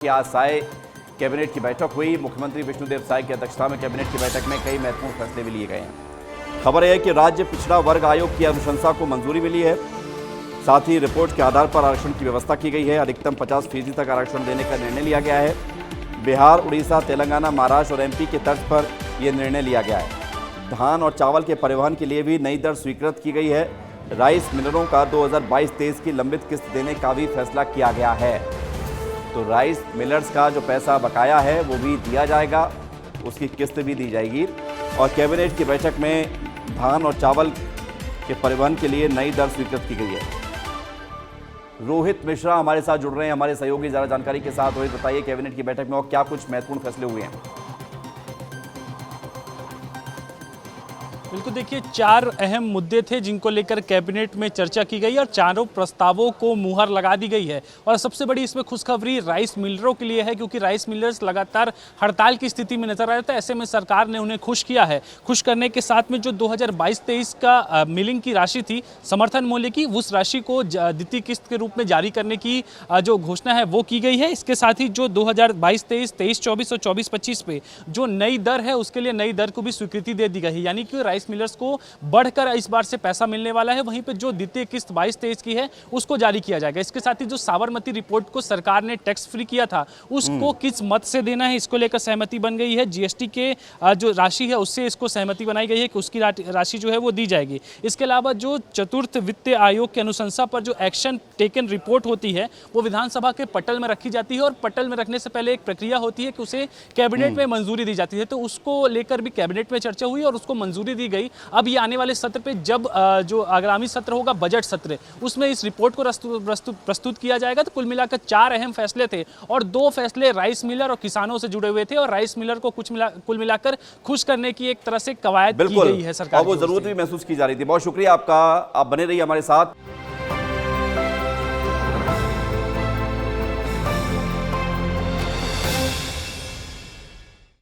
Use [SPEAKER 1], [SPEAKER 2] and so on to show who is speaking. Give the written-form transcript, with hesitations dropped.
[SPEAKER 1] आज साय कैबिनेट की बैठक हुई। मुख्यमंत्री विष्णुदेव साय की अध्यक्षता में कैबिनेट की बैठक में कई महत्वपूर्ण फैसले भी लिए गए हैं। खबर है कि राज्य पिछड़ा वर्ग आयोग की अनुशंसा को मंजूरी मिली है। साथ ही रिपोर्ट के आधार पर आरक्षण की व्यवस्था की गई है। अधिकतम 50% तक आरक्षण देने का निर्णय लिया गया है। बिहार, उड़ीसा, तेलंगाना, महाराष्ट्र और एमपी के तर्ज पर यह निर्णय लिया गया है। धान और चावल के परिवहन के लिए भी नई दर स्वीकृत की गई है। राइस मिलरों का 2022-23 की लंबित किस्त देने का भी फैसला किया गया है। तो राइस मिलर्स का जो पैसा बकाया है वो भी दिया जाएगा, उसकी किस्त भी दी जाएगी। और कैबिनेट की बैठक में धान और चावल के परिवहन के लिए नई दर स्वीकृत की गई है। रोहित मिश्रा हमारे साथ जुड़ रहे हैं, हमारे सहयोगी ज़्यादा जानकारी के साथ। रोहित, बताइए कैबिनेट की बैठक में और क्या कुछ महत्वपूर्ण फैसले हुए हैं?
[SPEAKER 2] बिल्कुल, देखिए 4 अहम मुद्दे थे जिनको लेकर कैबिनेट में चर्चा की गई और चारों प्रस्तावों को मुहर लगा दी गई है। और सबसे बड़ी इसमें खुशखबरी राइस मिलरों के लिए है, क्योंकि राइस मिलर्स लगातार हड़ताल की स्थिति में नजर आ रहे थे। ऐसे में सरकार ने उन्हें खुश किया है। खुश करने के साथ में जो 2022-23 का मिलिंग की राशि थी समर्थन मूल्य की, उस राशि को द्वितीय किस्त के रूप में जारी करने की जो घोषणा है वो की गई है। इसके साथ ही जो 2022-23, 23-24 और 24-25 पे जो नई दर है उसके लिए नई दर को भी स्वीकृति दे दी गई है। यानी कि मिलर्स को बढ़कर इस बार से पैसा मिलने वाला है। वहीं पे जो द्वितीय किस्त 22-23 की है उसको जारी किया जाएगा। इसके साथ ही जो साबरमती रिपोर्ट को सरकार ने टैक्स फ्री किया था उसको किस मत से देना है इसको लेकर सहमति बन गई है। जीएसटी के जो राशि है उससे इसको सहमति बनाई गई है कि उसकी राशि जो है वो दी जाएगी। इसके अलावा जो चतुर्थ वित्त आयोग की अनुशंसा पर जो एक्शन टेकन रिपोर्ट होती है वो विधानसभा के पटल में रखी जाती है और पटल में रखने से पहले एक प्रक्रिया होती है कि उसे कैबिनेट में मंजूरी दी जाती है। तो उसको लेकर भी कैबिनेट में चर्चा हुई और उसको मंजूरी दी गई। अब ये आने वाले सत्र पे जब जो आगामी सत्र होगा बजट सत्र, उसमें इस रिपोर्ट को प्रस्तुत किया जाएगा। तो कुल मिलाकर 4 अहम फैसले थे और 2 फैसले राइस मिलर और किसानों से जुड़े हुए थे और राइस मिलर को कुल मिलाकर खुश करने की एक तरह से कवायद की गई है सरकार।
[SPEAKER 1] वो जरूरत भी महसूस की जा रही थी। बहुत शुक्रिया आपका, आप बने रहिए हमारे साथ।